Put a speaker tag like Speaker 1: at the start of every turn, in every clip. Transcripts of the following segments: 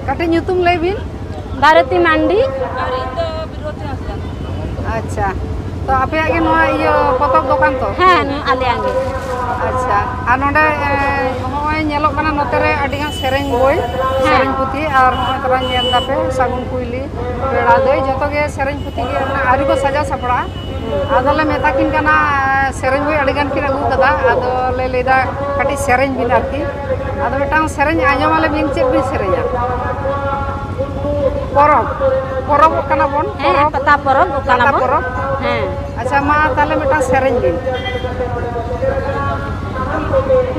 Speaker 1: Kata nyutum lebih?
Speaker 2: Bharati Mandi.
Speaker 1: Acha. तो आपे आगे नोआ इयो पतब दुकान तो
Speaker 2: हाँ आले आगे
Speaker 1: अच्छा आ नोडे होय नेलो कना नोते रे अडिगा सेरेंग बोय सेरेंग पुती और होय तबा नेल दापे सागुन कुइली पेड़ा दोय जतो गे सेरेंग पुती गे ना आरी को सजा सपड़ा आदोले मेता किन कना सेरेंग बोय अडिगान किन अगु कदा आदोले लेदा कटी सेरेंग बिन आरकी आदो बेटांग सेरेंग आजो वाले बिन चेक बिन सेरेंगा परब परब कना बोन
Speaker 2: परब पता परब कना बोन हां
Speaker 1: अच्छा मा ताले बेटा सेरेंग बिन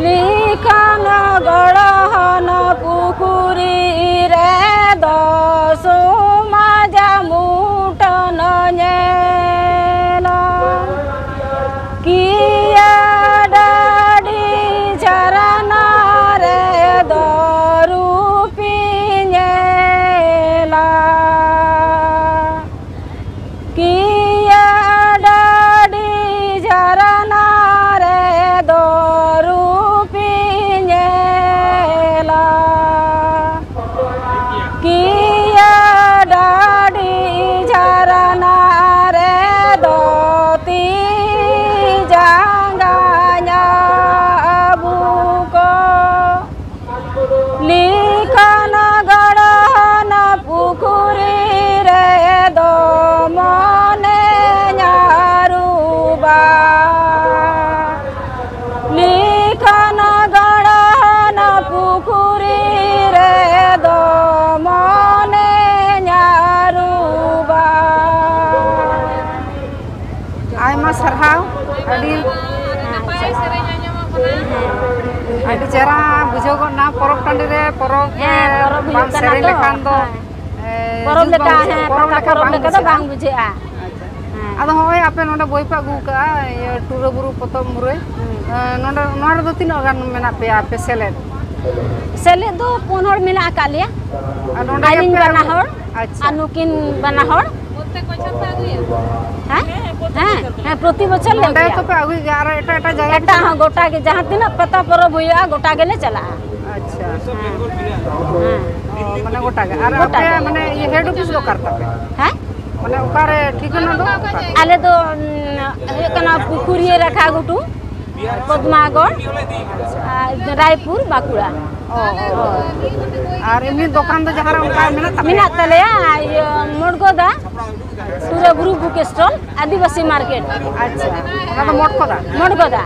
Speaker 2: लिखन गड़हन पुकुरी रे दसो माजा मुटन नेला किया डाडी चरना रे दरू पिनेला किया डाडी चरना रे दरू पिनेला किया डाडी चरना रे दोती जांगाnya buko लिखन गड़हन पुकुरी रे दो मने न्यारुबा लिखन गड़हन पुकुरी रे दो मने न्यारुबा
Speaker 1: आयमा सरहाव अडी अडी चेहरा बुझो ना परब टांडी रे परब बांग सेरेंग लेखान दो
Speaker 2: परब लेका है परब लेका तो बांग बुझेआ
Speaker 1: आदो होय आपे नोडे बोय पे अगु का टूरो बुरु पतम मुरे नोडे नोडे दो तीन गान मेना पे आपे सेलेद
Speaker 2: दो पुन हर मिला कालिया
Speaker 1: नोडे
Speaker 2: आलिन बना हर
Speaker 1: अच्छा
Speaker 2: अनुकिन बना हर
Speaker 1: ओते कोइछन पे अगु
Speaker 2: हां हां प्रति बछर ले
Speaker 1: नोडे तो पे अगु यार एटा एटा जगह
Speaker 2: एटा हां गोटा के जहां दिन पता परब होया गोटा गेले चला
Speaker 1: अच्छा हां माने गोटा के अरे आपे माने ये हेड ऑफिस दो करता पे
Speaker 2: हैं
Speaker 1: माने ओकारे ठिकाना दो
Speaker 2: आले दो एकना पुकुरी रखा गुटू पद्मागढ़ रायपुर बाकुड़ा
Speaker 1: और इमनी दुकान दो जहां उनका
Speaker 2: मिना तले मोड़गोदा पूरा गुरु बुक स्टॉल आदिवासी मार्केट
Speaker 1: अच्छा ओना तो मोड़गोदा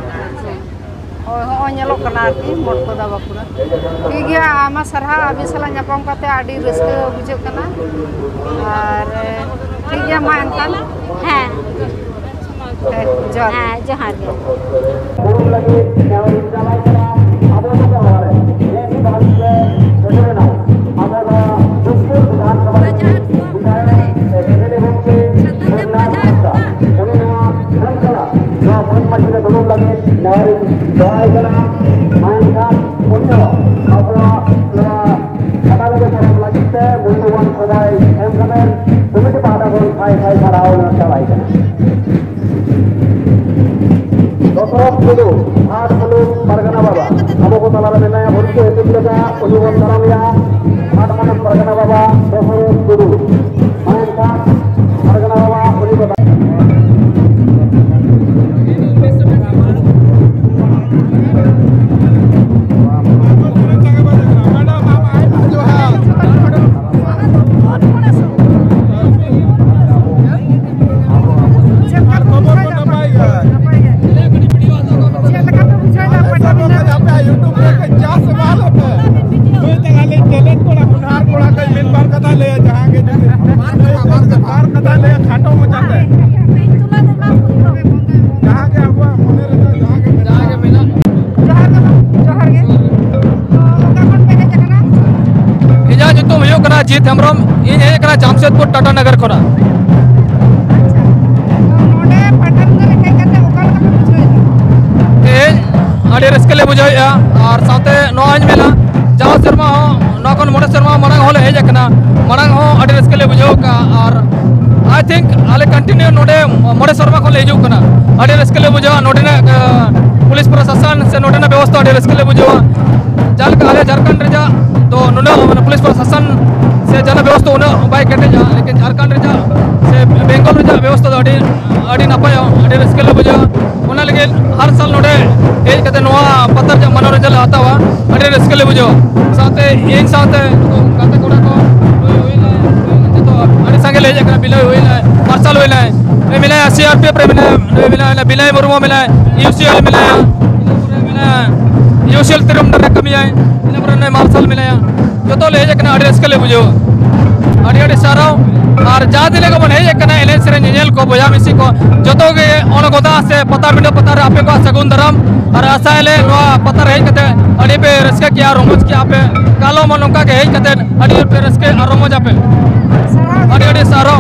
Speaker 1: हो नेलो कना आरती मोड़गोदा बाकुड़ा ठीक गया आमा सरहा अभी सला न्यापम काते आडी रस्का बुझे कना और ठीक गया मा एनकान
Speaker 2: हां
Speaker 1: जोहार
Speaker 2: हां जोहार गे
Speaker 3: परगना बाबा अब को तला में भर्ती है तुमका उन्होंने तरम या आठमन परगना बाबा दोहरो गुरु मानका परगना बाबा उन्हीं को
Speaker 4: जीत हेम्ब्रम इन हेकना जामशेदपुर टाटा नगर खोना अड़ी रस्के बुझा और साथे नोज मेला जहाँ सेरमा नौकन मोड़े सेरमा मांग होले हेजना मांग अड़ी रस्के बुझा और आई थिंक आले कंटिन्यू नोडे मोड़े सेरमा को हजूना अड़ी रस्के बुझा नोडे पुलिस रस्के ले बुझो जाल का आले झारखंड रेजा तो नुना माने पुलिस प्रशासन से जन व्यवस्था उना बाय केटे जा लेकिन झारखंड रेजा से बेंगल रेजा व्यवस्था तो अड़ी नपाय अड़ी रस्के ले बुझो उना लगे हर साल नोडे एज कते नोआ पत्थर जा मनोरंजन आता हुआ अड़ी रस्के ले बुझो साथे इन साथे गाते कोड़ा को तो अड़ी संगे ले जा बिलय होइला मार्शल होइला ए मिला सीआरपीएफ रे मिला बिलय मुर्मू मिला यूसीएल मिला यूसीएल तिरुमन रे कमी आए इन पर ने मार्शल मिला जो तो ले जकना अड़ी रस्के ले बुझो अड़ी सारा और जा दिले को बने एकना एले सेरे नेल को बोया मिसी को जतो के ओन गोदा से पता बिंडो पता रे आपे को सगुन धरम और आसाले नो पता रहे कते अड़ी पे रस्के किया रोमज के आपे कालो मनोका के हे कते अड़ी पे रस्के रोमज आपे अड़ी सारो